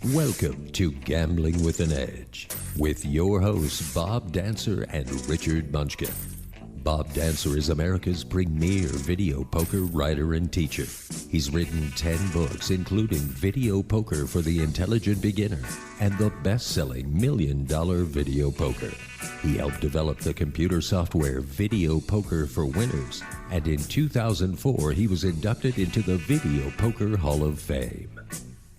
Welcome to Gambling with an Edge with your hosts Bob Dancer and Richard Munchkin. Bob Dancer is America's premier video poker writer and teacher. He's written 10 books, including Video Poker for the Intelligent Beginner and the best-selling $1 Million Video Poker. He helped develop the computer software Video Poker for Winners, and in 2004 he was inducted into the Video Poker Hall of Fame.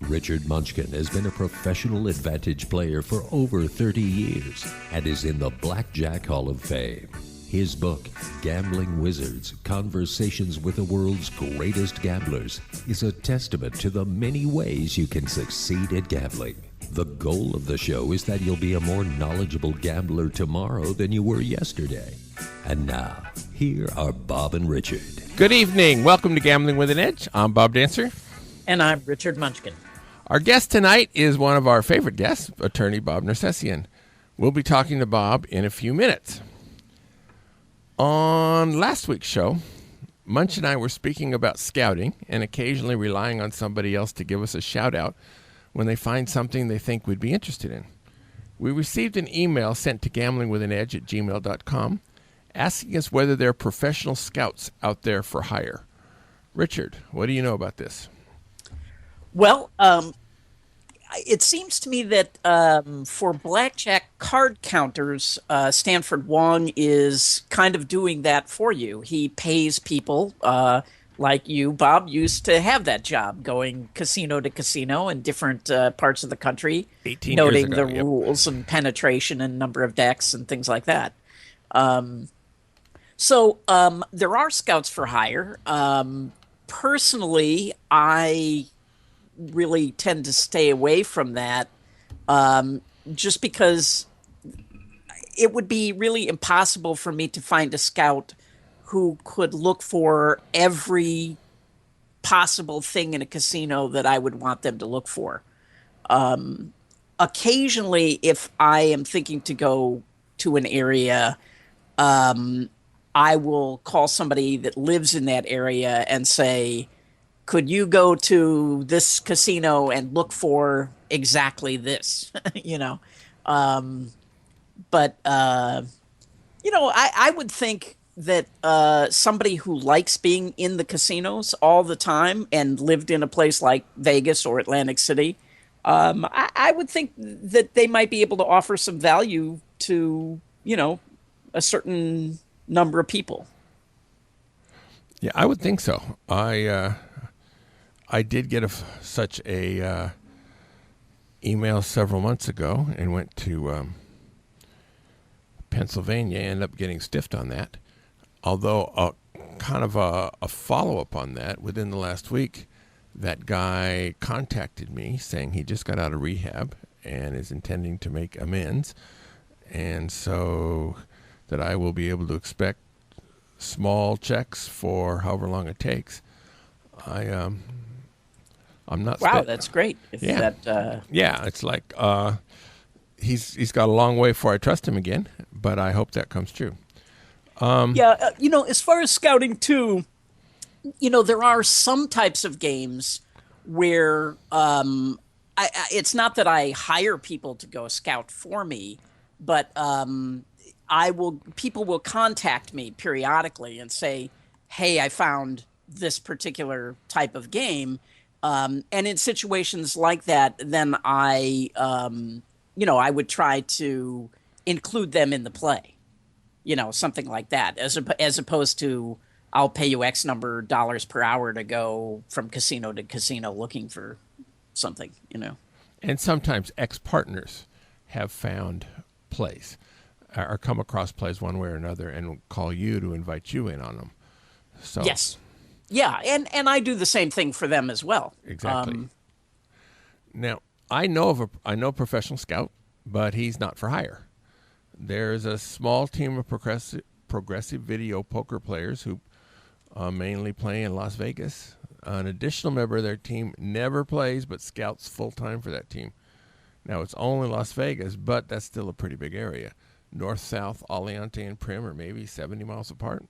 Richard Munchkin has been a professional advantage player for over 30 years and is in the Blackjack Hall of Fame. His book, Gambling Wizards, Conversations with the World's Greatest Gamblers, is a testament to the many ways you can succeed at gambling. The goal of the show is that you'll be a more knowledgeable gambler tomorrow than you were yesterday. And now, here are Bob and Richard. Good evening. Welcome to Gambling with an Edge. I'm Bob Dancer. And I'm Richard Munchkin. Our guest tonight is one of our favorite guests, attorney Bob Nersesian. We'll be talking to Bob in a few minutes. On last week's show, Munch and I were speaking about scouting and occasionally relying on somebody else to give us a shout-out when they find something they think we'd be interested in. We received an email sent to gamblingwithanedge@gmail.com asking us whether there are professional scouts out there for hire. Richard, what do you know about this? Well, it seems to me that for blackjack card counters, Stanford Wong is kind of doing that for you. He pays people like you, Bob, used to have that job, going casino to casino in different parts of the country, 18 noting years ago, the yep. rules and penetration and number of decks and things like that. So there are scouts for hire. Personally, I really tend to stay away from that just because it would be really impossible for me to find a scout who could look for every possible thing in a casino that I would want them to look for. Occasionally, if I am thinking to go to an area, I will call somebody that lives in that area and say, could you go to this casino and look for exactly this? I would think that somebody who likes being in the casinos all the time and lived in a place like Vegas or Atlantic City, I would think that they might be able to offer some value to, a certain number of people. Yeah, I would think so. I did get such a email several months ago and went to Pennsylvania, ended up getting stiffed on that. Although kind of a follow-up on that, within the last week, that guy contacted me saying he just got out of rehab and is intending to make amends, and so that I will be able to expect small checks for however long it takes. I'm not. Wow, that's great. Yeah, it's like he's got a long way before I trust him again, but I hope that comes true. As far as scouting too, there are some types of games where it's not that I hire people to go scout for me, but people will contact me periodically and say, hey, I found this particular type of game. And in situations like that, then I would try to include them in the play, something like that, as opposed to I'll pay you X number of dollars per hour to go from casino to casino looking for something, And sometimes ex-partners have found plays or come across plays one way or another and call you to invite you in on them. So yes. Yeah, and I do the same thing for them as well. Exactly. Now, I know a professional scout, but he's not for hire. There's a small team of progressive video poker players who mainly play in Las Vegas. An additional member of their team never plays but scouts full-time for that team. Now, it's only Las Vegas, but that's still a pretty big area. North-south, Aliante and Prim are maybe 70 miles apart.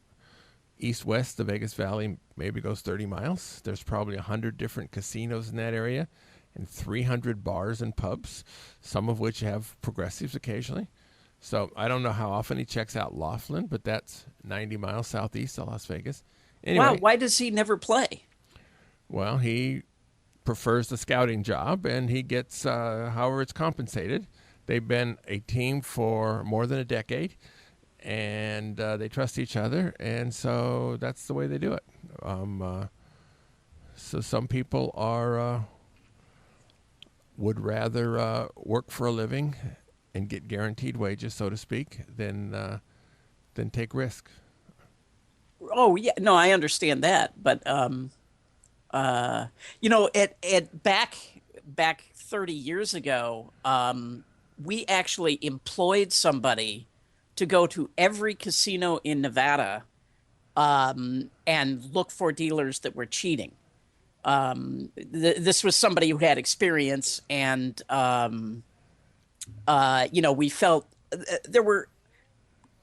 East-west, the Vegas Valley maybe goes 30 miles. There's probably 100 different casinos in that area, and 300 bars and pubs, some of which have progressives occasionally. So I don't know how often he checks out Laughlin, but that's 90 miles southeast of Las Vegas. Anyway, Wow, why does he never play? well, he prefers the scouting job, and he gets however it's compensated. They've been a team for more than a decade, and they trust each other, and so that's the way they do it. So some people would rather work for a living and get guaranteed wages, so to speak, than take risk. Oh yeah, no, I understand that, but at back 30 years ago, we actually employed somebody to go to every casino in Nevada and look for dealers that were cheating. This was somebody who had experience, and we felt there were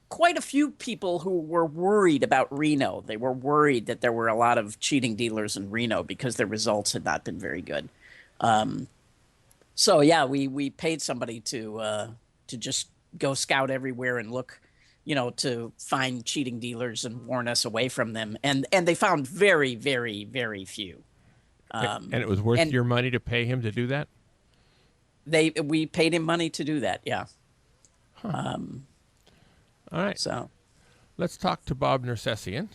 quite a few people who were worried about Reno. They were worried that there were a lot of cheating dealers in Reno because their results had not been very good. So yeah, we paid somebody to just go scout everywhere and look, to find cheating dealers and warn us away from them. And they found very, very, very few. And it was worth your money to pay him to do that? We paid him money to do that, yeah. Huh. All right. So let's talk to Bob Nersesian.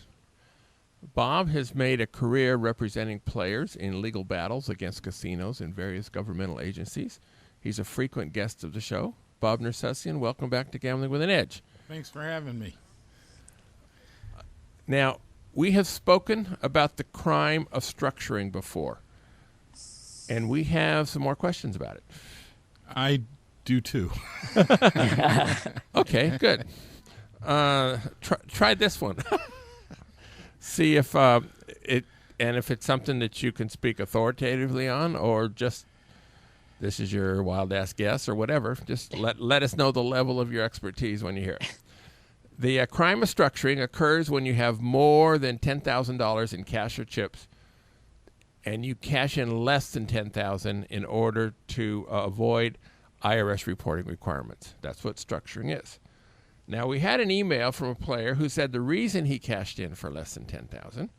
Bob has made a career representing players in legal battles against casinos and various governmental agencies. He's a frequent guest of the show. Bob Nersesian, welcome back to Gambling with an Edge. Thanks for having me. Now, we have spoken about the crime of structuring before, and we have some more questions about it. I do too. Okay, good. Try this one. See if if it's something that you can speak authoritatively on, or just this is your wild ass guess or whatever. Just let us know the level of your expertise when you hear it. The crime of structuring occurs when you have more than $10,000 in cash or chips, and you cash in less than $10,000 in order to avoid IRS reporting requirements. That's what structuring is. Now, we had an email from a player who said the reason he cashed in for less than $10,000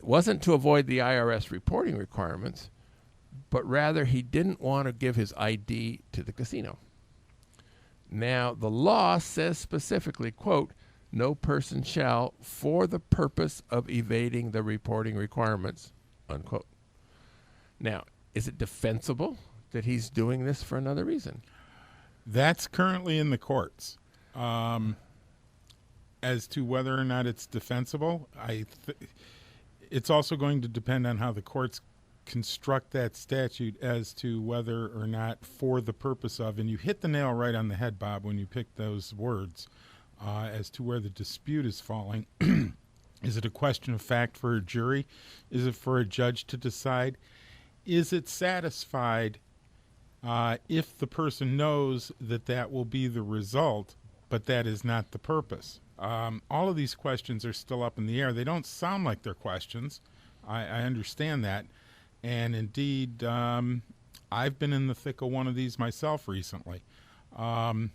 wasn't to avoid the IRS reporting requirements, but rather he didn't want to give his ID to the casino. Now, the law says specifically, quote, no person shall, for the purpose of evading the reporting requirements, unquote. Now, is it defensible that he's doing this for another reason? That's currently in the courts. As to whether or not it's defensible, it's also going to depend on how the courts construct that statute as to whether or not for the purpose of, and you hit the nail right on the head, Bob, when you picked those words, as to where the dispute is falling. Is it a question of fact for a jury? Is it for a judge to decide? Is it satisfied if the person knows that that will be the result, but that is not the purpose? All of these questions are still up in the air. They don't sound like they're questions. I understand that. And indeed, I've been in the thick of one of these myself recently. I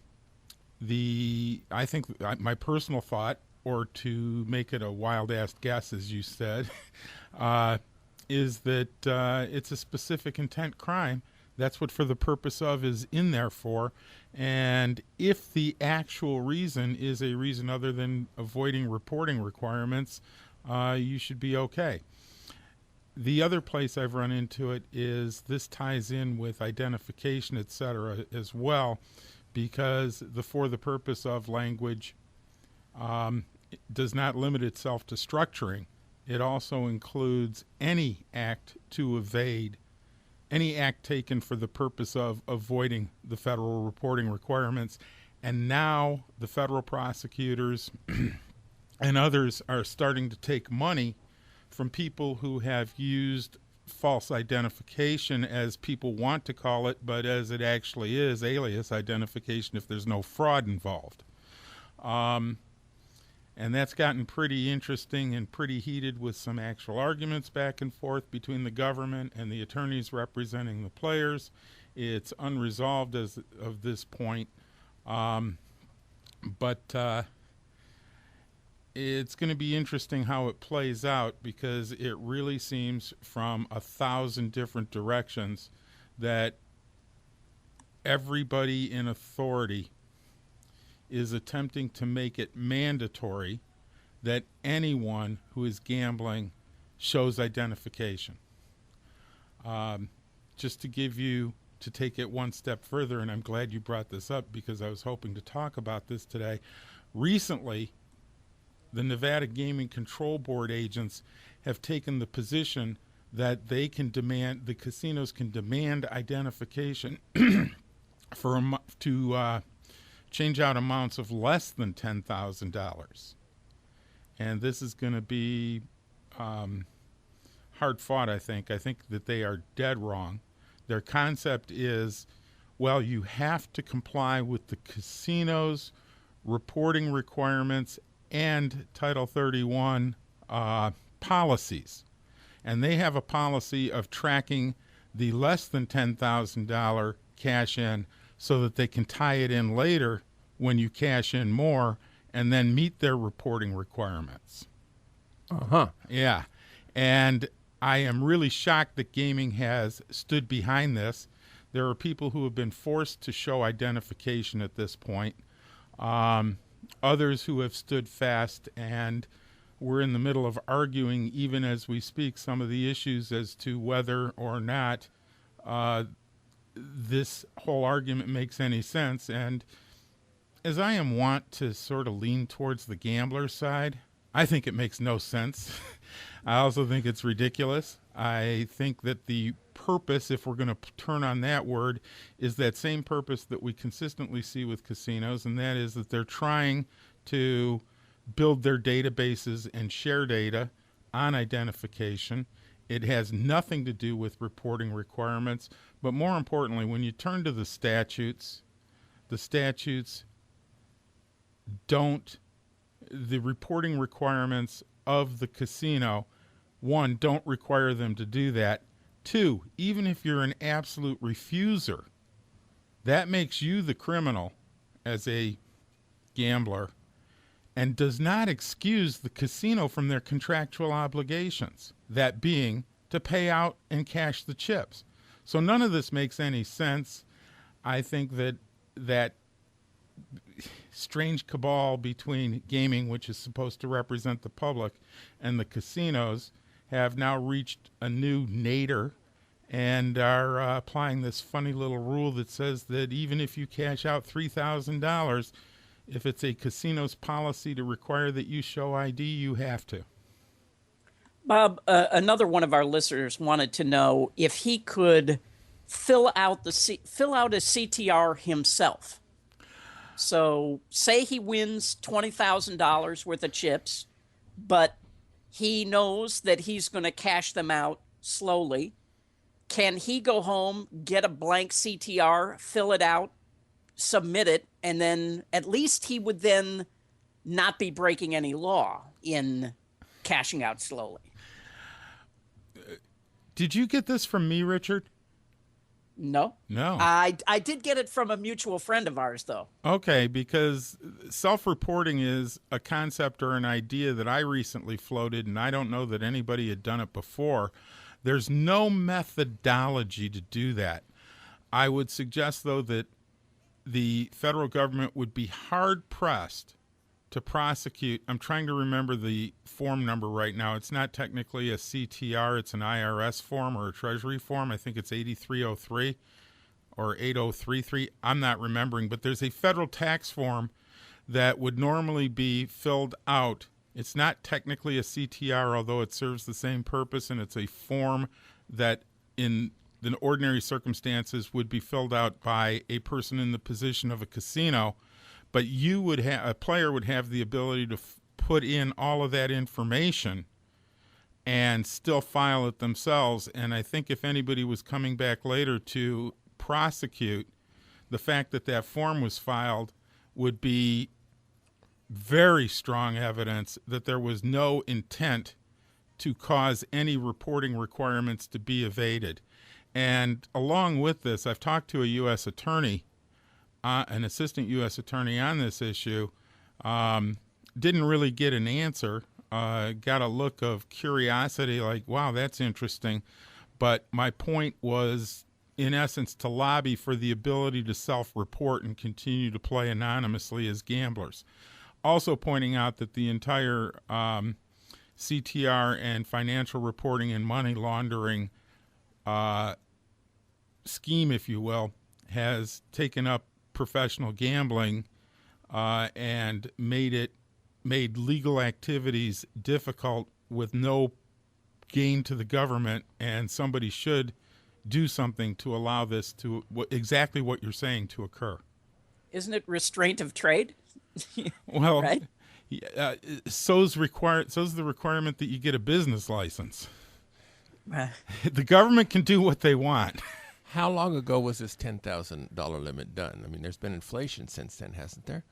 think my personal thought, or to make it a wild-ass guess, as you said, is that it's a specific intent crime. That's what for the purpose of is in there for. And if the actual reason is a reason other than avoiding reporting requirements, you should be okay. The other place I've run into it is this ties in with identification, et cetera, as well, because the for the purpose of language does not limit itself to structuring. It also includes any act to evade, any act taken for the purpose of avoiding the federal reporting requirements. And now the federal prosecutors and others are starting to take money from people who have used false identification, as people want to call it, but as it actually is, alias identification if there's no fraud involved. And that's gotten pretty interesting and pretty heated with some actual arguments back and forth between the government and the attorneys representing the players. It's unresolved as of this point. But it's going to be interesting how it plays out, because it really seems from 1,000 different directions that everybody in authority is attempting to make it mandatory that anyone who is gambling shows identification. Just to take it one step further, and I'm glad you brought this up because I was hoping to talk about this today. Recently, the Nevada Gaming Control Board agents have taken the position that the casinos can demand identification to change out amounts of less than $10,000. And this is going to be hard fought, I think. I think that they are dead wrong. Their concept is, well, you have to comply with the casino's reporting requirements and Title 31 policies. And they have a policy of tracking the less than $10,000 cash in so that they can tie it in later when you cash in more and then meet their reporting requirements. Yeah. And I am really shocked that gaming has stood behind this. There are people who have been forced to show identification at this point. Others who have stood fast, and we're in the middle of arguing, even as we speak, some of the issues as to whether or not this whole argument makes any sense. And as I am wont to sort of lean towards the gambler side, I think it makes no sense. I also think it's ridiculous. I think that the purpose, if we're going to turn on that word, is that same purpose that we consistently see with casinos, and that is that they're trying to build their databases and share data on identification. It has nothing to do with reporting requirements. But more importantly, when you turn to the statutes the reporting requirements of the casino, one, don't require them to do that. Two, even if you're an absolute refuser, that makes you the criminal as a gambler and does not excuse the casino from their contractual obligations, that being to pay out and cash the chips. So none of this makes any sense. I think that strange cabal between gaming, which is supposed to represent the public, and the casinos have now reached a new nadir and are applying this funny little rule that says that even if you cash out $3,000, if it's a casino's policy to require that you show ID, you have to. Bob, another one of our listeners wanted to know if he could fill out a CTR himself. So say he wins $20,000 worth of chips, but he knows that he's going to cash them out slowly. Can he go home, get a blank CTR, fill it out, submit it, and then at least he would then not be breaking any law in cashing out slowly? Did you get this from me, Richard? No. I did get it from a mutual friend of ours, though. Okay, because self-reporting is a concept or an idea that I recently floated, and I don't know that anybody had done it before. There's no methodology to do that. I would suggest, though, that the federal government would be hard-pressed to prosecute. I'm trying to remember the form number right now. It's not technically a CTR. It's an IRS form or a Treasury form. I think it's 8303 or 8033. I'm not remembering, but there's a federal tax form that would normally be filled out. It's not technically a CTR, although it serves the same purpose, and it's a form that in the ordinary circumstances would be filled out by a person in the position of a casino. But a player would have the ability to put in all of that information and still file it themselves. And I think if anybody was coming back later to prosecute, the fact that that form was filed would be very strong evidence that there was no intent to cause any reporting requirements to be evaded. And along with this, I've talked to a U.S. attorney, an assistant U.S. attorney on this issue. Didn't really get an answer. Got a look of curiosity, like, wow, that's interesting. But my point was, in essence, to lobby for the ability to self-report and continue to play anonymously as gamblers. Also pointing out that the entire CTR and financial reporting and money laundering scheme, if you will, has taken up professional gambling and made legal activities difficult with no gain to the government, and somebody should do something to allow this to exactly what you're saying to occur. Isn't it restraint of trade? Well, right? So's the requirement that you get a business license. The government can do what they want. How long ago was this $10,000 limit done? I mean, there's been inflation since then, hasn't there?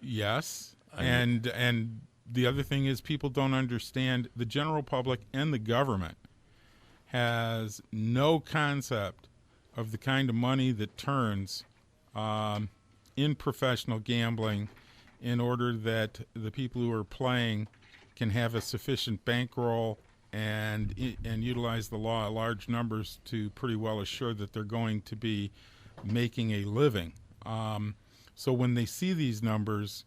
Yes. And the other thing is, people don't understand, the general public and the government has no concept of the kind of money that turns in professional gambling in order that the people who are playing can have a sufficient bankroll and utilize the law at large numbers to pretty well assure that they're going to be making a living. So when they see these numbers,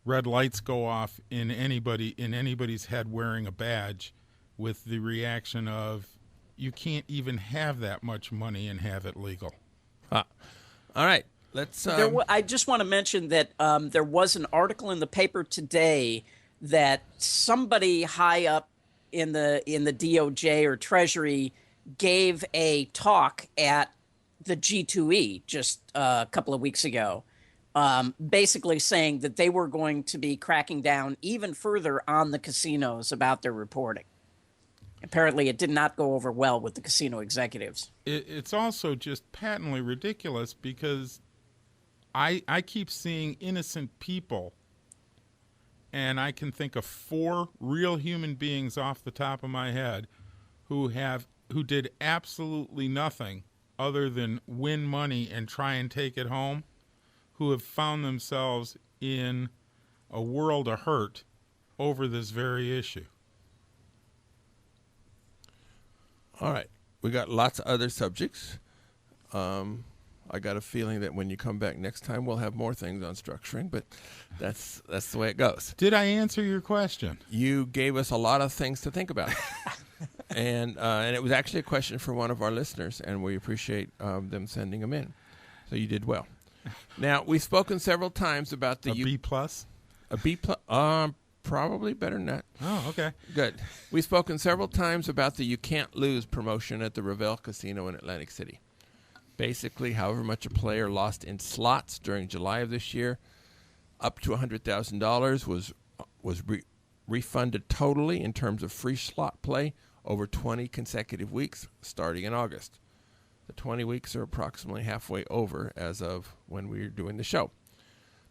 red lights go off in anybody's head wearing a badge, with the reaction of, you can't even have that much money and have it legal. All right. Let's. I just want to mention that there was an article in the paper today that somebody high up in the DOJ or Treasury gave a talk at the G2E just a couple of weeks ago, basically saying that they were going to be cracking down even further on the casinos about their reporting. Apparently, it did not go over well with the casino executives. It's also just patently ridiculous, because I keep seeing innocent people, and I can think of 4 real human beings off the top of my head who did absolutely nothing other than win money and try and take it home, who have found themselves in a world of hurt over this very issue. All right. We got lots of other subjects. I got a feeling that when you come back next time, we'll have more things on structuring, but that's the way it goes. Did I answer your question? You gave us a lot of things to think about. and it was actually a question for one of our listeners, and we appreciate them sending them in. So you did well. Now, we've spoken several times about the... A B plus? A B plus? Probably better than that. Oh, okay. Good. We've spoken several times about the You Can't Lose promotion at the Revelle Casino in Atlantic City. Basically, however much a player lost in slots during July of this year, up to $100,000 was refunded totally in terms of free slot play over 20 consecutive weeks starting in August. The 20 weeks are approximately halfway over as of when we were doing the show.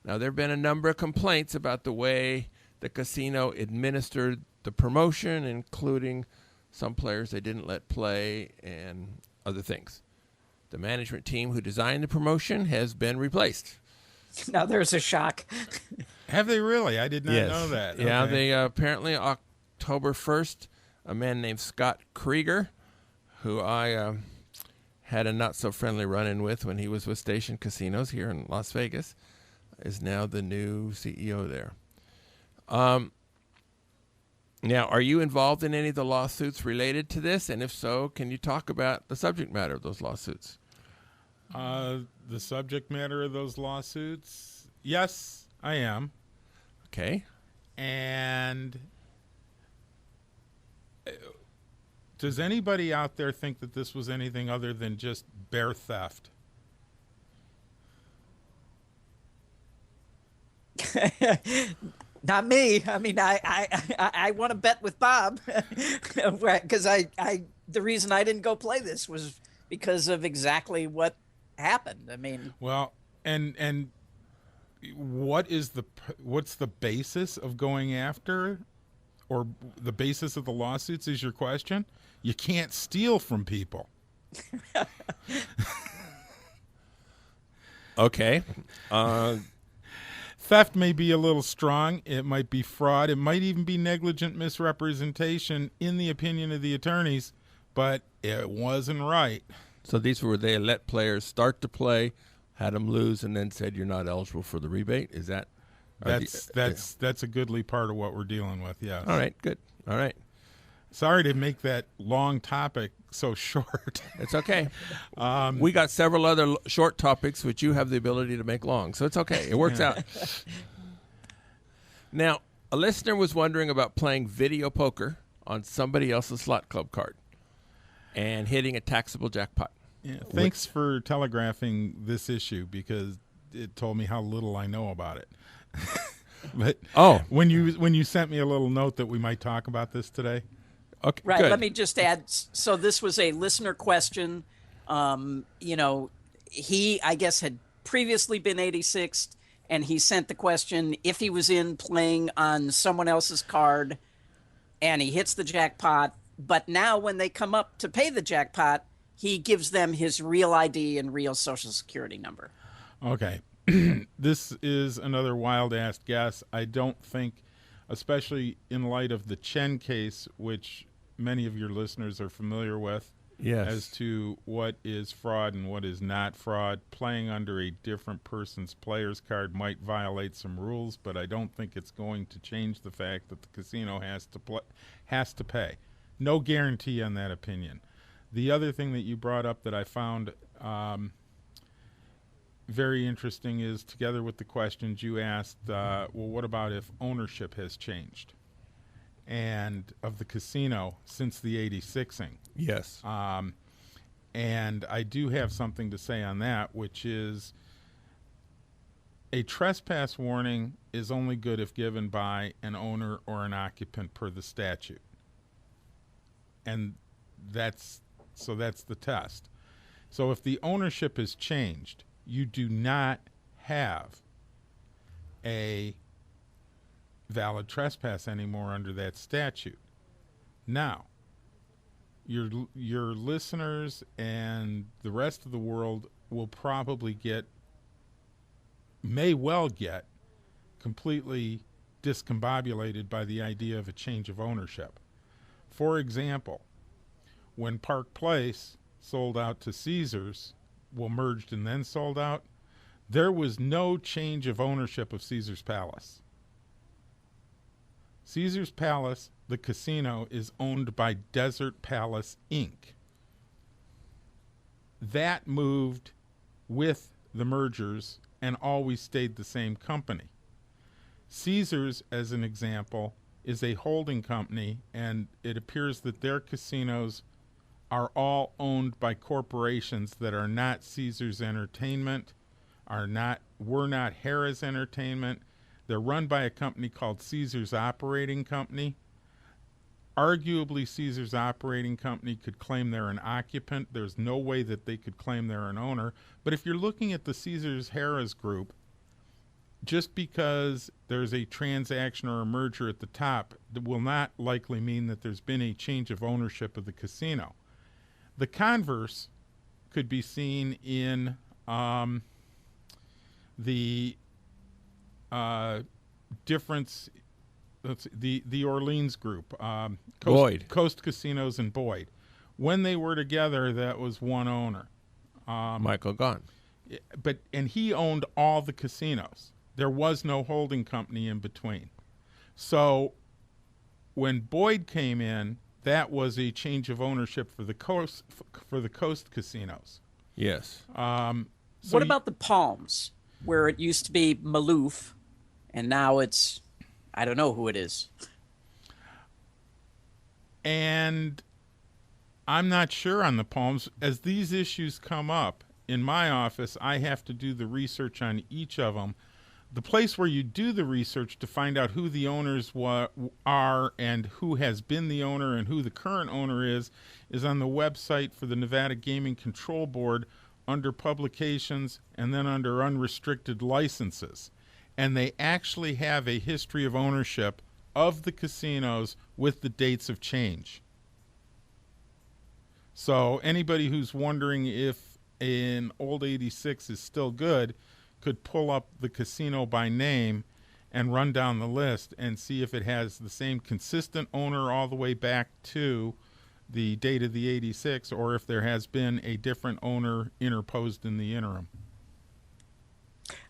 Now, there have been a number of complaints about the way the casino administered the promotion, including some players they didn't let play and other things. The management team who designed the promotion has been replaced. Now there's a shock. Have they really? I did not know that. Yeah, Okay. they apparently October 1st, a man named Scott Krieger, who I had a not-so-friendly run-in with when he was with Station Casinos here in Las Vegas, is now the new CEO there. Now, are you involved in any of the lawsuits related to this? And if so, can you talk about the subject matter of those lawsuits? The subject matter of those lawsuits? Yes, I am. Okay. And does anybody out there think that this was anything other than just bare theft? Not me. I mean, I want to bet with Bob, because the reason I didn't go play this was because of exactly what happened. I mean, Well, and what's the basis of going after, or the basis of the lawsuits is your question? You can't steal from people. Okay. Theft may be a little strong. It might be fraud. It might even be negligent misrepresentation in the opinion of the attorneys, but it wasn't right. So these were they let players start to play, had them lose, and then said you're not eligible for the rebate? Is that? That's a goodly part of what we're dealing with, yes. All right, good. All right. Sorry to make that long topic so short. It's okay. We got several other short topics which you have the ability to make long, so it's okay. It works out. Now, a listener was wondering about playing video poker on somebody else's slot club card and hitting a taxable jackpot. Yeah, thanks for telegraphing this issue, because it told me how little I know about it. But when you sent me a little note that we might talk about this today. Okay, right. Good. Let me just add. So this was a listener question. He, I guess, had previously been 86th, and he sent the question if he was in playing on someone else's card, and he hits the jackpot. But now, when they come up to pay the jackpot, he gives them his real ID and real Social Security number. Okay, this is another wild-ass guess. I don't think, especially in light of the Chen case, which many of your listeners are familiar with, yes, as to what is fraud and what is not fraud. Playing under a different person's player's card might violate some rules, but I don't think it's going to change the fact that the casino has to pay. No guarantee on that opinion. The other thing that you brought up that I found very interesting is, together with the questions you asked, well, what about if ownership has changed and of the casino since the 86ing? Yes. And I do have something to say on that, which is a trespass warning is only good if given by an owner or an occupant per the statute. And that's the test. So if the ownership has changed, you do not have a valid trespass anymore under that statute. Now, your listeners and the rest of the world will probably may well get completely discombobulated by the idea of a change of ownership. For example, when Park Place sold out to Caesars, merged and then sold out, there was no change of ownership of Caesars Palace. Caesars Palace, the casino, is owned by Desert Palace, Inc. That moved with the mergers and always stayed the same company. Caesars, as an example, is a holding company, and it appears that their casinos are all owned by corporations that are not Caesars Entertainment, were not Harrah's Entertainment. They're run by a company called Caesars Operating Company. Arguably, Caesars Operating Company could claim they're an occupant. There's no way that they could claim they're an owner. But if you're looking at the Caesars Harrah's group, just because there's a transaction or a merger at the top, that will not likely mean that there's been a change of ownership of the casino. The converse could be seen in the difference. The Orleans group, Coast Casinos and Boyd. When they were together, that was one owner, Michael Gahn. And he owned all the casinos. There was no holding company in between. So when Boyd came in, that was a change of ownership for the Coast Casinos. Yes. What about the Palms, where it used to be Maloof, and now it's, I don't know who it is. And I'm not sure on the Palms. As these issues come up in my office, I have to do the research on each of them. The place where you do the research to find out who the owners are and who has been the owner and who the current owner is on the website for the Nevada Gaming Control Board under Publications and then under Unrestricted Licenses. and they actually have a history of ownership of the casinos with the dates of change. So anybody who's wondering if an old 86 is still good could pull up the casino by name and run down the list and see if it has the same consistent owner all the way back to the date of the 86, or if there has been a different owner interposed in the interim.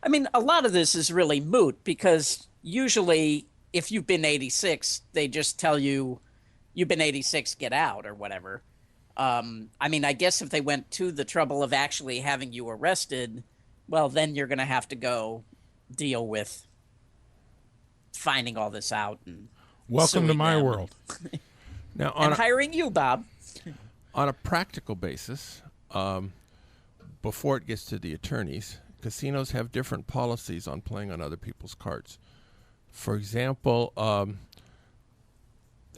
I mean, a lot of this is really moot because usually if you've been 86, they just tell you you've been 86, get out or whatever. I mean, I guess if they went to the trouble of actually having you arrested, well, then you're going to have to go deal with finding all this out. And welcome to my them. world. Now, And hiring you, Bob. on a practical basis, before it gets to the attorneys, casinos have different policies on playing on other people's cards. For example, the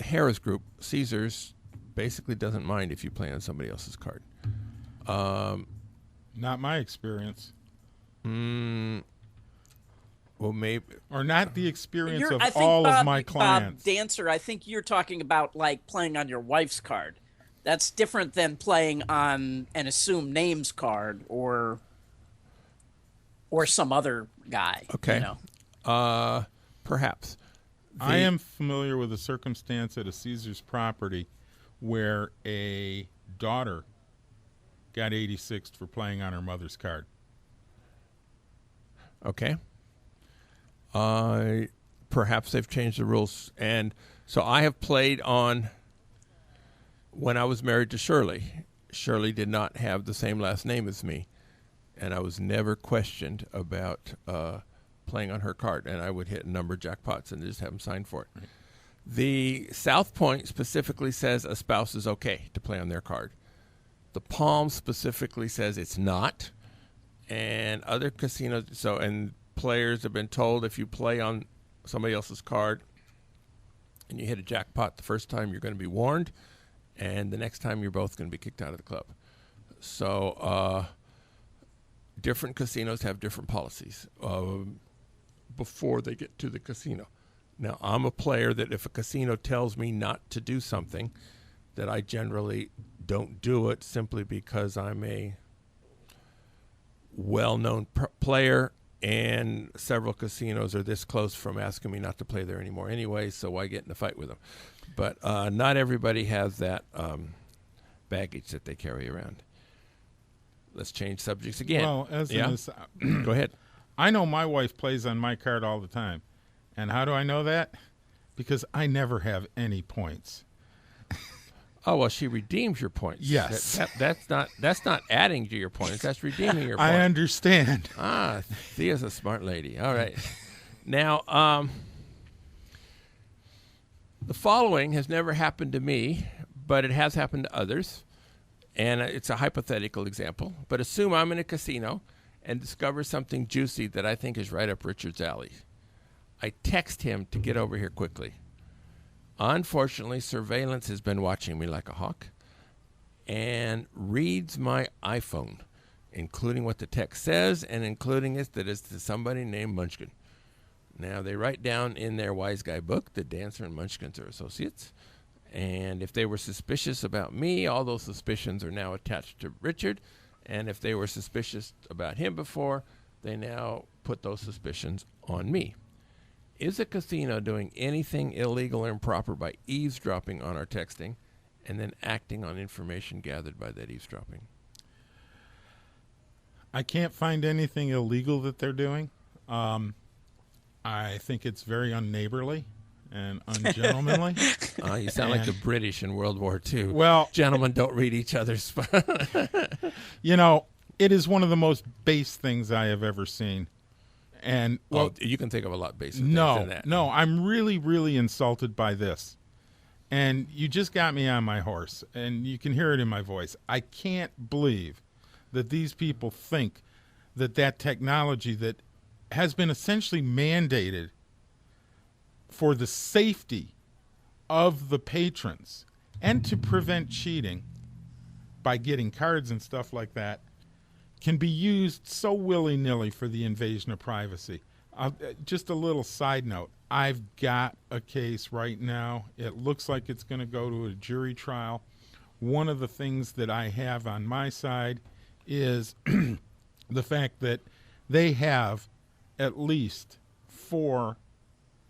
Harris Group, Caesars, basically doesn't mind if you play on somebody else's card. Not my experience. Well, maybe. Or not the experience of I think all Bob, of my clients. Bob Dancer, I think you're talking about like playing on your wife's card. That's different than playing on an assumed names card or some other guy. Okay. You know? Perhaps. I am familiar with a circumstance at a Caesars property where a daughter got 86'd for playing on her mother's card. Okay. Perhaps they've changed the rules. And so I have played on, when I was married to Shirley. Shirley did not have the same last name as me, and I was never questioned about playing on her card, and I would hit number jackpots and just have them sign for it. Right. The South Point specifically says a spouse is okay to play on their card. The Palm specifically says it's not, and other casinos, and players have been told if you play on somebody else's card and you hit a jackpot the first time, you're going to be warned, and the next time you're both going to be kicked out of the club. So different casinos have different policies before they get to the casino. Now, I'm a player that if a casino tells me not to do something, that I generally don't do it simply because I'm a well-known player, and several casinos are this close from asking me not to play there anymore anyway, so why get in a fight with them? But not everybody has that baggage that they carry around. Let's change subjects again. Well, Go ahead. I know my wife plays on my card all the time. And how do I know that? Because I never have any points. Oh, well, she redeems your points. Yes. That's not adding to your points. That's redeeming your points. I understand. Thea's a smart lady. All right. Now, the following has never happened to me, but it has happened to others. And it's a hypothetical example. But assume I'm in a casino and discover something juicy that I think is right up Richard's alley. I text him to get over here quickly. Unfortunately, surveillance has been watching me like a hawk and reads my iPhone, including what the text says and including it that it's to somebody named Munchkin. Now, they write down in their Wise Guy book that Dancer and Munchkins are associates. And if they were suspicious about me, all those suspicions are now attached to Richard. And if they were suspicious about him before, they now put those suspicions on me. Is a casino doing anything illegal or improper by eavesdropping on our texting and then acting on information gathered by that eavesdropping? I can't find anything illegal that they're doing. I think it's very unneighborly and ungentlemanly. You sound like the British in World War II. Well, gentlemen don't read each other's. You know, it is one of the most base things I have ever seen. And well, you can think of a lot baser things than that. No, I'm really, really insulted by this. And you just got me on my horse, and you can hear it in my voice. I can't believe that these people think that that technology that has been essentially mandated for the safety of the patrons and to prevent cheating by getting cards and stuff like that can be used so willy-nilly for the invasion of privacy. Just a little side note. I've got a case right now. It looks like it's going to go to a jury trial. One of the things that I have on my side is the fact that they have at least 4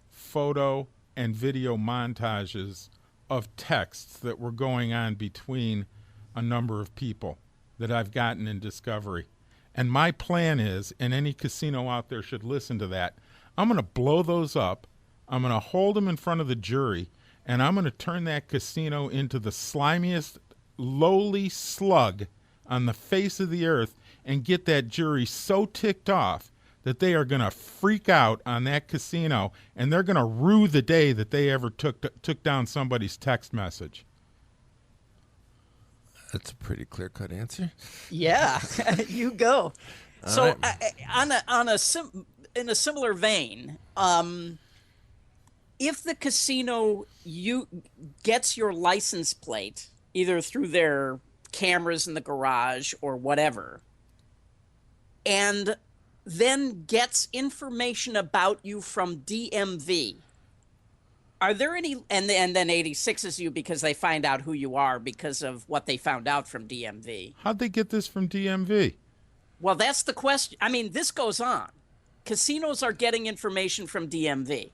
photo and video montages of texts that were going on between a number of people that I've gotten in discovery. And my plan is, and any casino out there should listen to that, I'm going to blow those up, I'm going to hold them in front of the jury, and I'm going to turn that casino into the slimiest, lowly slug on the face of the earth and get that jury so ticked off that they are going to freak out on that casino, and they're going to rue the day that they ever took down somebody's text message. That's a pretty clear-cut answer. Yeah, you go. So, right. in a similar vein, if the casino gets your license plate either through their cameras in the garage or whatever, and then gets information about you from DMV, are there any, and then 86s you because they find out who you are because of what they found out from DMV? How'd they get this from DMV? Well, that's the question. I mean, this goes on. Casinos are getting information from DMV.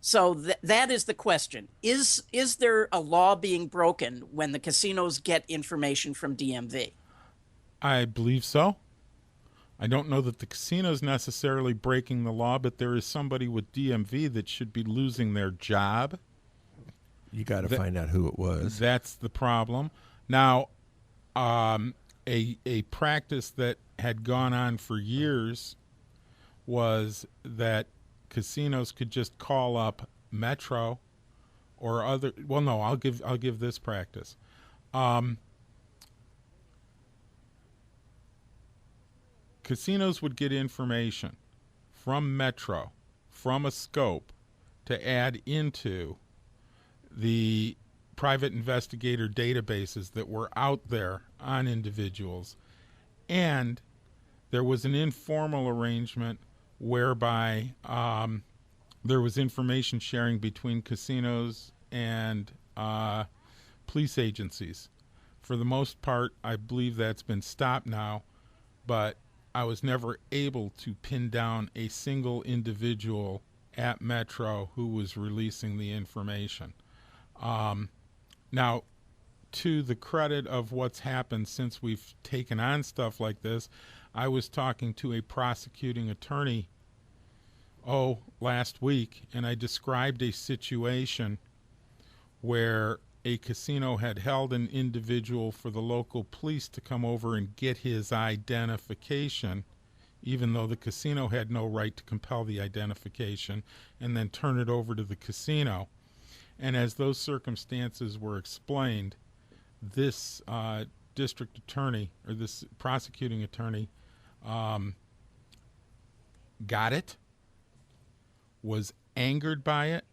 So that is the question. Is there a law being broken when the casinos get information from DMV? I believe so. I don't know that the casino's necessarily breaking the law, but there is somebody with DMV that should be losing their job. You got to find out who it was. That's the problem. Now, a practice that had gone on for years was that casinos could just call up Metro or other. Well, no, I'll give this practice. Casinos would get information from Metro, from a scope, to add into the private investigator databases that were out there on individuals. And there was an informal arrangement whereby there was information sharing between casinos and police agencies. For the most part, I believe that's been stopped now, but I was never able to pin down a single individual at Metro who was releasing the information. Now, to the credit of what's happened since we've taken on stuff like this, I was talking to a prosecuting attorney last week, and I described a situation where a casino had held an individual for the local police to come over and get his identification, even though the casino had no right to compel the identification, and then turn it over to the casino. And as those circumstances were explained, this district attorney, or this prosecuting attorney, got it, was angered by it,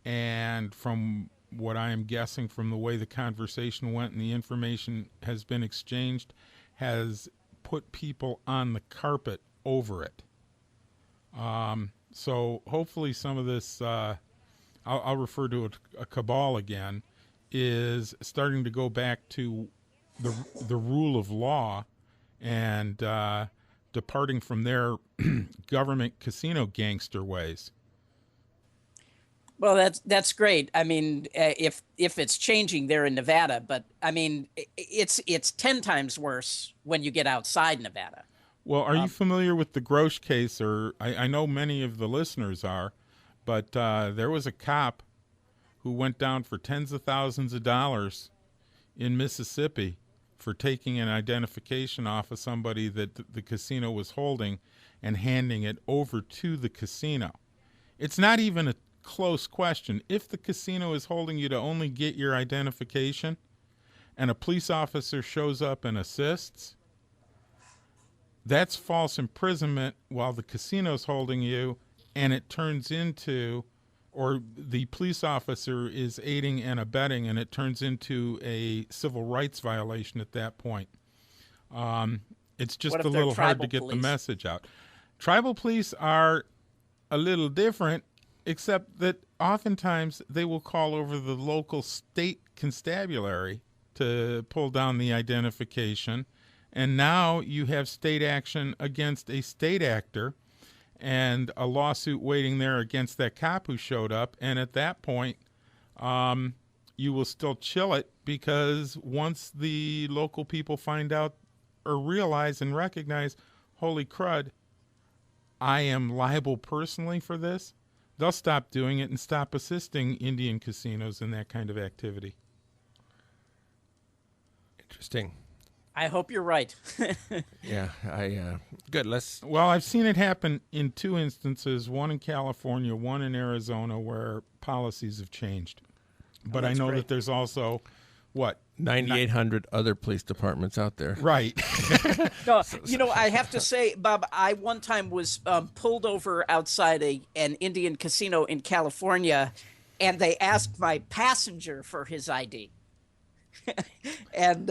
and from what I am guessing from the way the conversation went and the information has been exchanged, has put people on the carpet over it. So hopefully some of this, I'll refer to a cabal again, is starting to go back to the rule of law and departing from their government casino gangster ways. Well, that's great. I mean, if it's changing there in Nevada, but I mean, it's 10 times worse when you get outside Nevada. Well, are you familiar with the Grosh case? Or I know many of the listeners are, but there was a cop who went down for tens of thousands of dollars in Mississippi for taking an identification off of somebody that the casino was holding and handing it over to the casino. It's not even a close question. If the casino is holding you to only get your identification and a police officer shows up and assists, that's false imprisonment while the casino's holding you, and it turns into, or the police officer is aiding and abetting, and it turns into a civil rights violation at that point. It's just a little hard to get the message out. Tribal police are a little different, except that oftentimes they will call over the local state constabulary to pull down the identification. And now you have state action against a state actor and a lawsuit waiting there against that cop who showed up. And at that point, you will still chill it, because once the local people find out or realize and recognize, holy crud, I am liable personally for this, they'll stop doing it and stop assisting Indian casinos in that kind of activity. Interesting. I hope you're right. Yeah, good. Well, I've seen it happen in 2 instances, one in California, one in Arizona, where policies have changed. But I know that there's also, 9,800 other police departments out there. Right. No, I have to say, Bob, I one time was pulled over outside an Indian casino in California, and they asked my passenger for his ID. And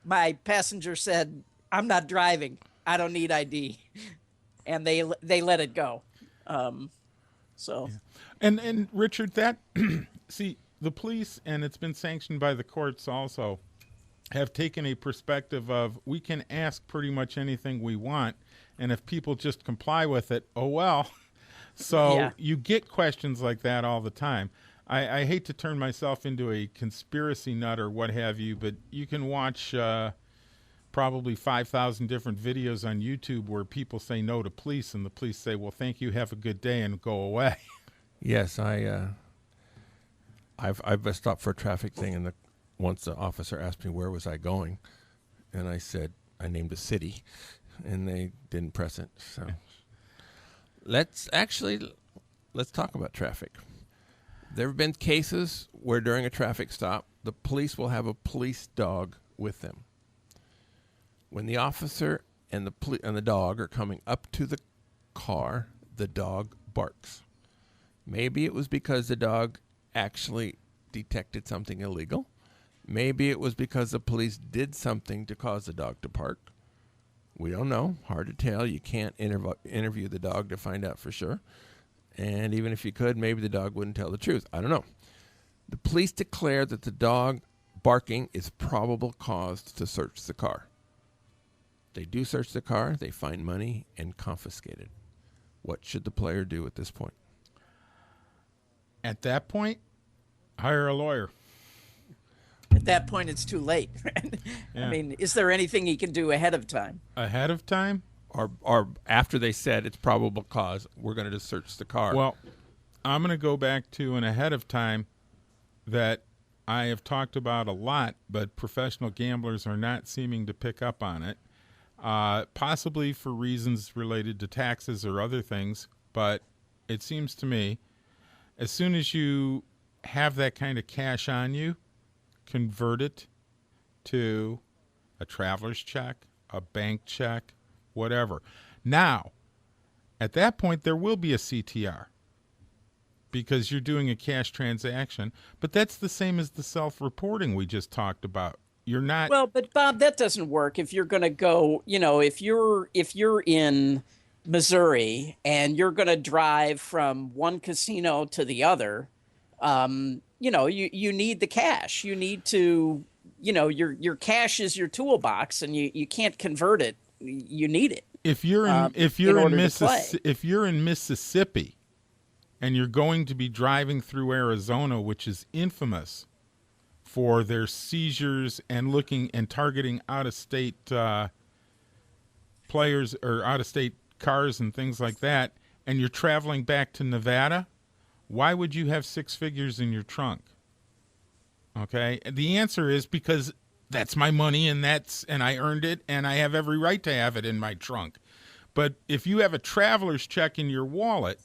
my passenger said, "I'm not driving. I don't need ID." And they let it go. So. Yeah. And Richard, that see, the police, and it's been sanctioned by the courts also, have taken a perspective of, we can ask pretty much anything we want, and if people just comply with it, oh well. So Yeah. You get questions like that all the time. I hate to turn myself into a conspiracy nut or what have you, but you can watch probably 5,000 different videos on YouTube where people say no to police, and the police say, well, thank you, have a good day, and go away. Yes, I've stopped for a traffic thing, and once the officer asked me where was I going, and I said I named a city, and they didn't press it. So let's talk about traffic. There have been cases where during a traffic stop, the police will have a police dog with them. When the officer and the dog are coming up to the car, the dog barks. Maybe it was because the dog actually detected something illegal. Maybe it was because the police did something to cause the dog to bark. We don't know. Hard to tell. You can't interview the dog to find out for sure. And even if you could, maybe the dog wouldn't tell the truth. I don't know. The police declare that the dog barking is probable cause to search the car. They do search the car. They find money and confiscate it. What should the player do at this point? At that point, hire a lawyer. At that point, it's too late. Yeah. I mean, is there anything he can do ahead of time? Ahead of time? Or after they said it's probable cause, we're going to just search the car. Well, I'm going to go back to an ahead of time that I have talked about a lot, but professional gamblers are not seeming to pick up on it, possibly for reasons related to taxes or other things. But it seems to me, as soon as you have that kind of cash on you, convert it to a traveler's check, a bank check, whatever. Now, at that point, there will be a CTR because you're doing a cash transaction, but that's the same as the self-reporting we just talked about. You're not. Well, but Bob, that doesn't work if you're going to go, if you're in Missouri and you're going to drive from one casino to the other, you need the cash. You need to, your cash is your toolbox, and you can't convert it. You need it. If you're in Mississippi and you're going to be driving through Arizona, which is infamous for their seizures and looking and targeting out-of-state players or out-of-state cars and things like that, and you're traveling back to Nevada, why would you have 6 figures in your trunk? Okay? The answer is because that's my money, and I earned it, and I have every right to have it in my trunk. But if you have a traveler's check in your wallet,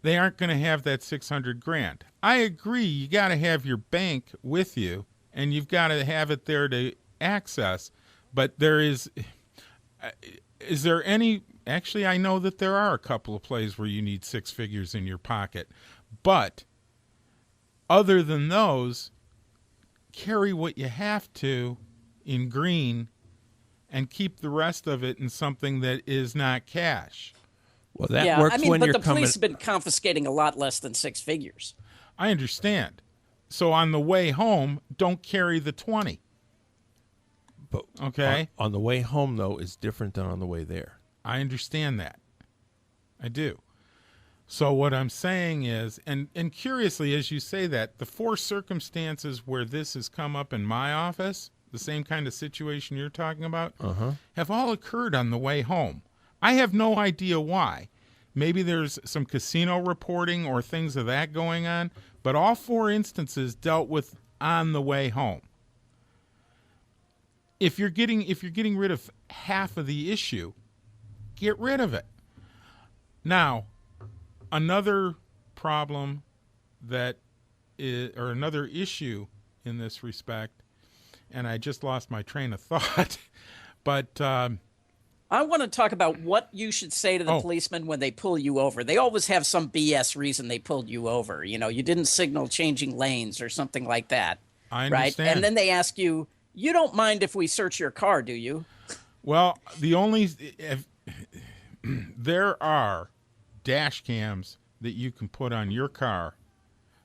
they aren't going to have that $600,000. I agree. You got to have your bank with you, and you've got to have it there to access. But is there any? Actually, I know that there are a couple of plays where you need 6 figures in your pocket, but other than those, carry what you have to in green and keep the rest of it in something that is not cash. Well, that works when but you're the coming. police have been confiscating a lot less than six figures. I understand. So on the way home, don't carry the 20. But Okay? on the way home, though, is different than on the way there. I understand that. I do. So what I'm saying is, and curiously, as you say that, the four circumstances where this has come up in my office, the same kind of situation you're talking about, have all occurred on the way home. I have no idea why. Maybe there's some casino reporting or things of that going on, but all four instances dealt with on the way home. If you're getting rid of half of the issue, get rid of it. Now, another problem or another issue in this respect, and I just lost my train of thought, but I want to talk about what you should say to the policemen when they pull you over. They always have some BS reason they pulled you over. You know, you didn't signal changing lanes or something like that. I right? understand. And then they ask you, you don't mind if we search your car, do you? Well, there are dash cams that you can put on your car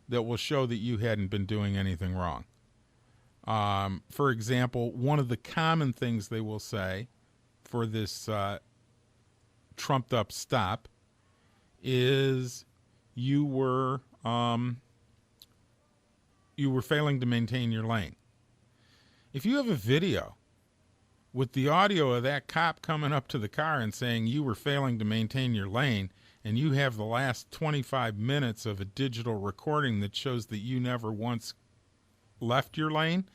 that will show that you hadn't been doing anything wrong. For example, one of the common things they will say for this trumped up stop is you were failing to maintain your lane. If you have a video with the audio of that cop coming up to the car and saying you were failing to maintain your lane, and you have the last 25 minutes of a digital recording that shows that you never once left your lane,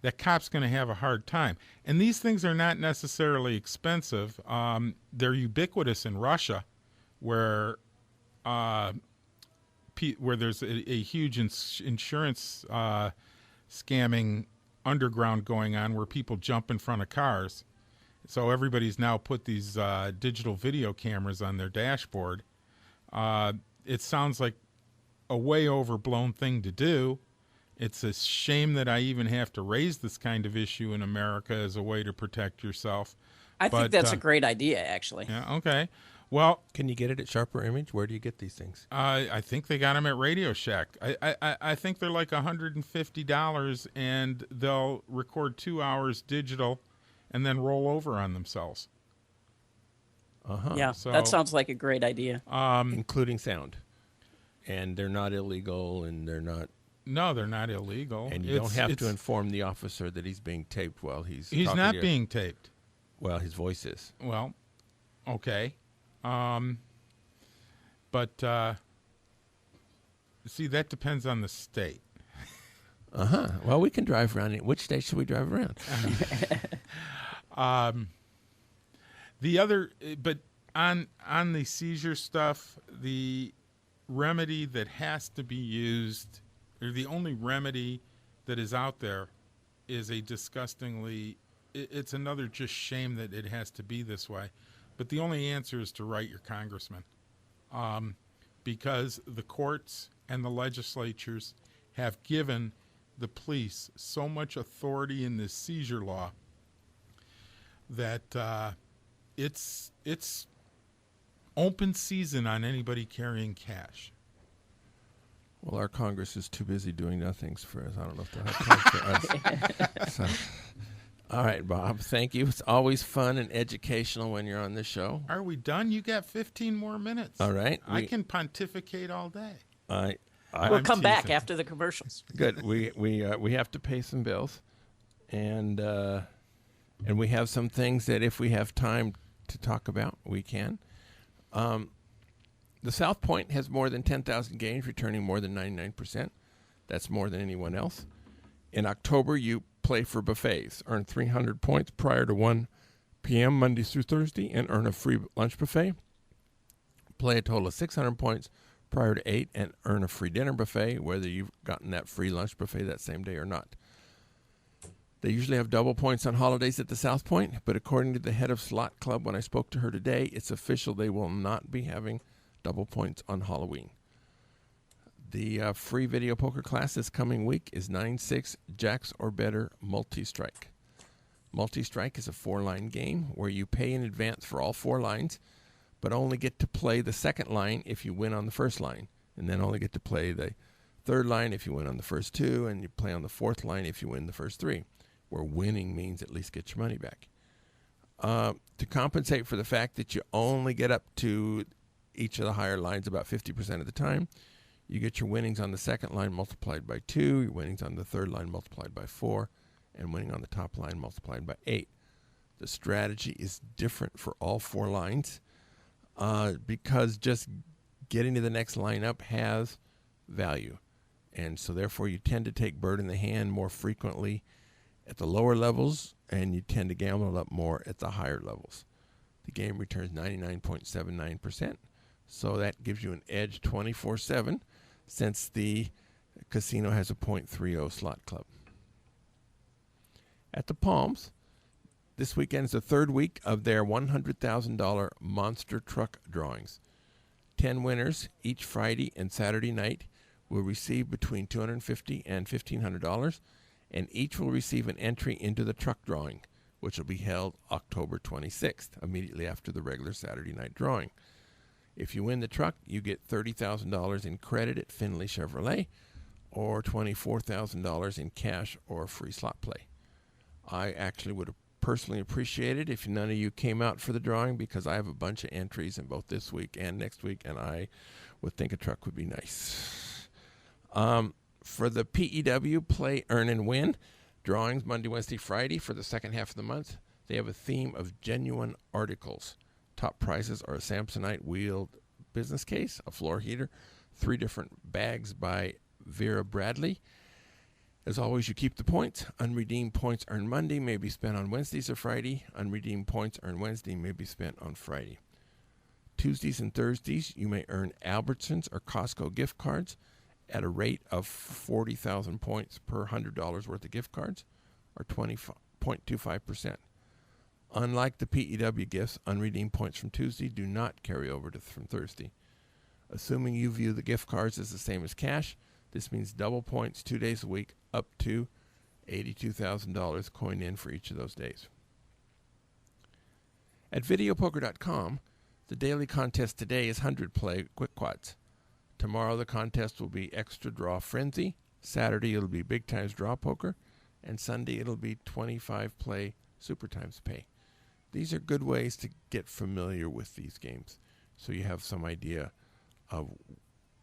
that cop's going to have a hard time. And these things are not necessarily expensive. They're ubiquitous in Russia, where there's a huge insurance scamming underground going on, where people jump in front of cars. So everybody's now put these digital video cameras on their dashboard. It sounds like a way overblown thing to do. It's a shame that I even have to raise this kind of issue in America as a way to protect yourself. I think that's a great idea, actually. Yeah, okay. Well, can you get it at Sharper Image? Where do you get these things? I think they got them at Radio Shack. I think they're like $150, and they'll record 2 hours digital and then roll over on themselves. Yeah, so, that sounds like a great idea. Including sound. And they're not illegal, and they're not... No, they're not illegal. And you don't have to inform the officer that he's being taped while he's talking not to you. Being taped. Well, his voice is. Well, okay. But see, that depends on the state. Well, we can drive around. Which state should we drive around? But on the seizure stuff, the remedy that has to be used, or the only remedy that is out there, is a disgustingly, it's another just shame that it has to be this way. But the only answer is to write your congressman, because the courts and the legislatures have given the police so much authority in this seizure law that it's open season on anybody carrying cash. Well, our Congress is too busy doing nothings for us. I don't know if they'll have time for us. So, all right, Bob, thank you. It's always fun and educational when you're on the show. Are we done? You got 15 more minutes. All right. I can pontificate all day. We'll come back after the commercials. Good. We have to pay some bills, and we have some things that if we have time to talk about, we can. The South Point has more than 10,000 games, returning more than 99%. That's more than anyone else. In October, you play for buffets. Earn 300 points prior to 1 p.m. Monday through Thursday and earn a free lunch buffet. Play a total of 600 points prior to 8 and earn a free dinner buffet, whether you've gotten that free lunch buffet that same day or not. They usually have double points on holidays at the South Point, but according to the head of Slot Club when I spoke to her today, it's official they will not be having double points on Halloween. The free video poker class this coming week is 9-6 jacks or better multi-strike. Multi-strike is a 4-line game where you pay in advance for all 4 lines, but only get to play the second line if you win on the first line, and then only get to play the third line if you win on the first 2, and you play on the fourth line if you win the first 3, where winning means at least get your money back. To compensate for the fact that you only get up to each of the higher lines about 50% of the time, you get your winnings on the second line multiplied by 2, your winnings on the third line multiplied by 4, and winning on the top line multiplied by 8. The strategy is different for all 4 lines because just getting to the next line up has value. And so therefore you tend to take bird in the hand more frequently at the lower levels, and you tend to gamble up more at the higher levels. The game returns 99.79%, so that gives you an edge 24/7 since the casino has a .30 slot club. At the Palms, this weekend is the 3rd week of their $100,000 monster truck drawings. 10 winners each Friday and Saturday night will receive between $250 and $1,500, and each will receive an entry into the truck drawing, which will be held October 26th, immediately after the regular Saturday night drawing. If you win the truck, you get $30,000 in credit at Findlay Chevrolet, or $24,000 in cash or free slot play. I actually would have personally appreciate it if none of you came out for the drawing, because I have a bunch of entries in both this week and next week, and I would think a truck would be nice. For the PEW Play, Earn, and Win drawings Monday, Wednesday, Friday for the second half of the month, they have a theme of genuine articles. Top prizes are a Samsonite wheeled business case, a floor heater, 3 different bags by Vera Bradley. As always, you keep the points. Unredeemed points earned Monday may be spent on Wednesdays or Friday. Unredeemed points earned Wednesday may be spent on Friday. Tuesdays and Thursdays, you may earn Albertsons or Costco gift cards at a rate of 40,000 points per $100 worth of gift cards, or 20.25%. Unlike the PEW gifts, unredeemed points from Tuesday do not carry over from Thursday. Assuming you view the gift cards as the same as cash, this means double points 2 days a week, up to $82,000 coin in for each of those days. At videopoker.com, the daily contest today is 100 play quick quads. Tomorrow the contest will be extra draw frenzy. Saturday it'll be big times draw poker, and Sunday it'll be 25 play super times pay. These are good ways to get familiar with these games, so you have some idea of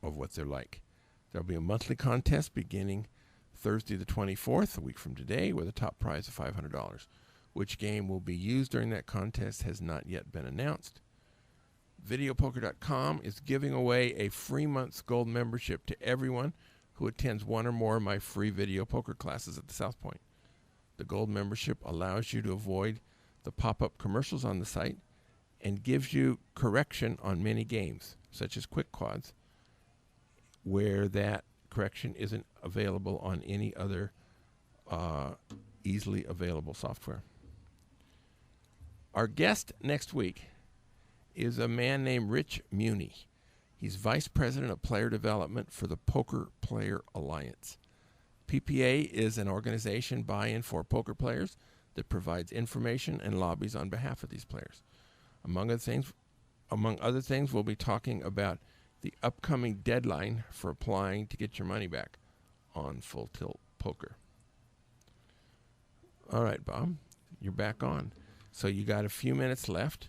what they're like. There'll be a monthly contest beginning Thursday the 24th, a week from today, with a top prize of $500. Which game will be used during that contest has not yet been announced. Videopoker.com is giving away a free month's gold membership to everyone who attends one or more of my free video poker classes at the South Point. The gold membership allows you to avoid the pop-up commercials on the site and gives you correction on many games, such as quick quads, where that correction isn't available on any other easily available software. Our guest next week is a man named Rich Munchkin. He's Vice President of Player Development for the Poker Player Alliance. PPA is an organization by and for poker players that provides information and lobbies on behalf of these players. Among other things, we'll be talking about the upcoming deadline for applying to get your money back on Full Tilt Poker. All right, Bob, you're back on. So you got a few minutes left.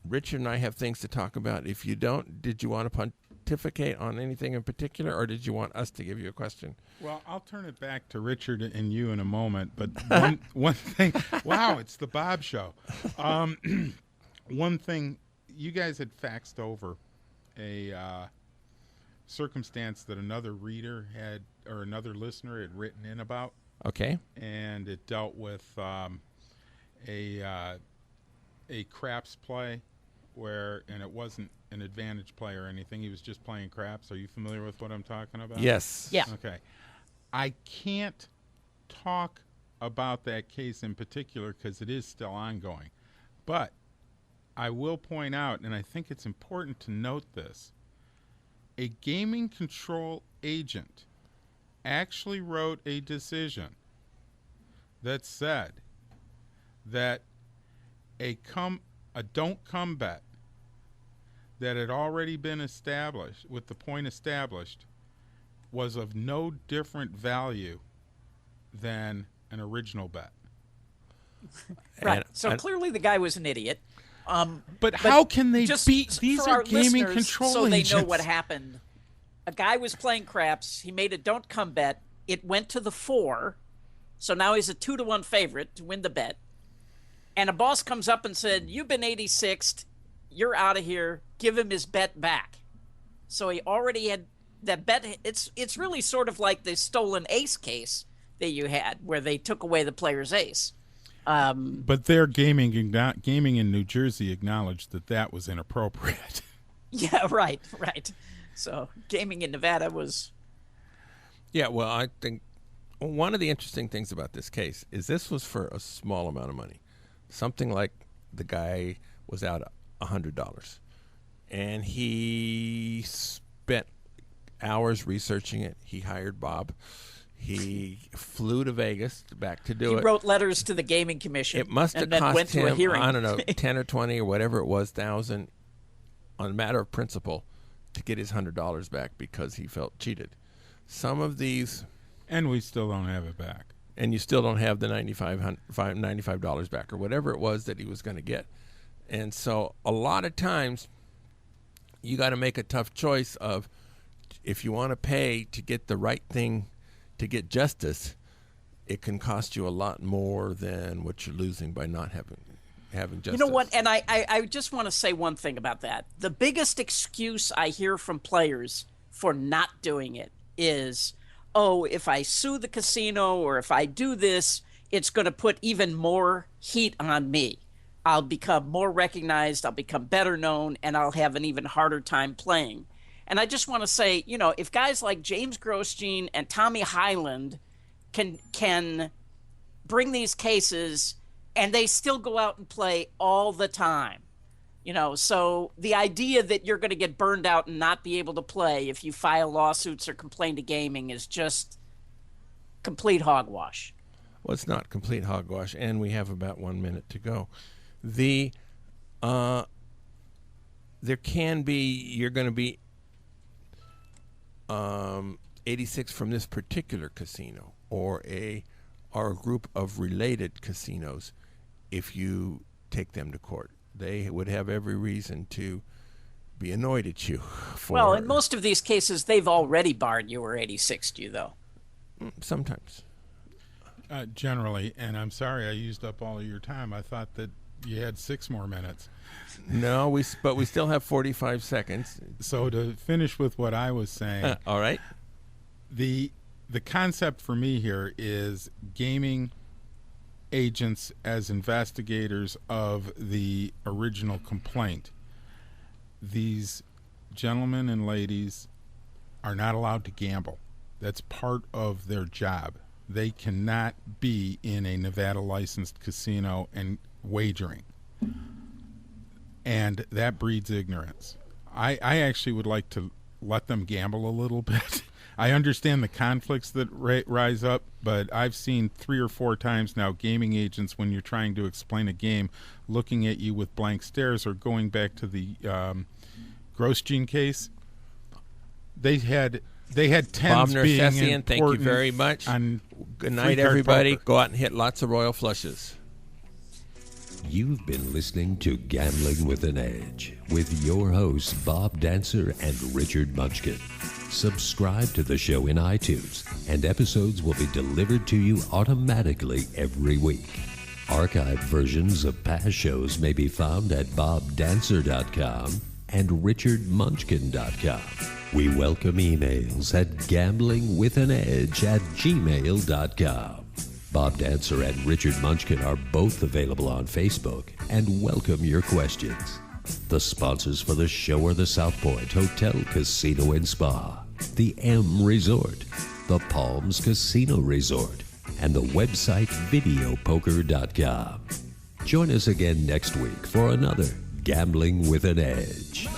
Richard and I have things to talk about. If you don't, did you want to pontificate on anything in particular, or did you want us to give you a question? Well, I'll turn it back to Richard and you in a moment. But one thing, wow, it's the Bob Show. One thing, you guys had faxed over a circumstance that another reader had, or another listener had written in about. Okay. And it dealt with a craps play and it wasn't an advantage play or anything. He was just playing craps. Are you familiar with what I'm talking about? Yes. Yeah. Okay. I can't talk about that case in particular because it is still ongoing. But I will point out, and I think it's important to note this, a gaming control agent actually wrote a decision that said that a don't come bet that had already been established, with the point established, was of no different value than an original bet. Right. So clearly the guy was an idiot. But how can they just beat? These for are our gaming listeners, control so agents. they know what happened. A guy was playing craps. He made a don't come bet. It went to the 4. So now he's a 2-1 favorite to win the bet. And a boss comes up and said, "You've been 86th. You're out of here. Give him his bet back." So he already had that bet. It's really sort of like the stolen ace case that you had, where they took away the player's ace. But their gaming in New Jersey acknowledged that was inappropriate. Yeah, right. So gaming in Nevada was... Yeah, well, I think one of the interesting things about this case is this was for a small amount of money. Something like the guy was out $100. And he spent hours researching it. He hired Bob. He flew to Vegas back to do it. He wrote letters to the gaming commission. It must have and then cost went him, to a hearing. I don't know, 10 or 20 or whatever it was, thousand, on a matter of principle, to get his $100 back because he felt cheated. Some of these... And we still don't have it back. And you still don't have the $95 back or whatever it was that he was going to get. And so a lot of times you got to make a tough choice of, if you want to pay to get the right thing, to get justice, it can cost you a lot more than what you're losing by not having justice. You know what? And I just want to say one thing about that. The biggest excuse I hear from players for not doing it is, "Oh, if I sue the casino or if I do this, it's going to put even more heat on me. I'll become more recognized, I'll become better known, and I'll have an even harder time playing." And I just want to say, if guys like James Grosjean and Tommy Highland can bring these cases and they still go out and play all the time, so the idea that you're going to get burned out and not be able to play if you file lawsuits or complain to gaming is just complete hogwash. Well, it's not complete hogwash, and we have about 1 minute to go. There can be, you're going to be 86 from this particular casino or a group of related casinos if you take them to court. They would have every reason to be annoyed at you. Well, in most of these cases, they've already barred you or 86'd you, though. Sometimes. Generally, and I'm sorry I used up all of your time. I thought that you had 6 more minutes. No, but we still have 45 seconds. So to finish with what I was saying. All right. The concept for me here is gaming agents as investigators of the original complaint. These gentlemen and ladies are not allowed to gamble. That's part of their job. They cannot be in a Nevada licensed casino and wagering. And that breeds ignorance. I actually would like to let them gamble a little bit. I understand the conflicts that rise up, but I've seen 3 or 4 times now gaming agents, when you're trying to explain a game, looking at you with blank stares, or going back to the Grosjean case. They had tens Bob Nersesian, being thank you very much. Good night, everybody. Poker. Go out and hit lots of royal flushes. You've been listening to Gambling with an Edge with your hosts Bob Dancer and Richard Munchkin. Subscribe to the show in iTunes, and episodes will be delivered to you automatically every week. Archived versions of past shows may be found at bobdancer.com and richardmunchkin.com. We welcome emails at gamblingwithanedge@gmail.com. Bob Dancer and Richard Munchkin are both available on Facebook and welcome your questions. The sponsors for the show are the South Point Hotel, Casino and Spa, the M Resort, the Palms Casino Resort, and the website videopoker.com. Join us again next week for another Gambling with an Edge.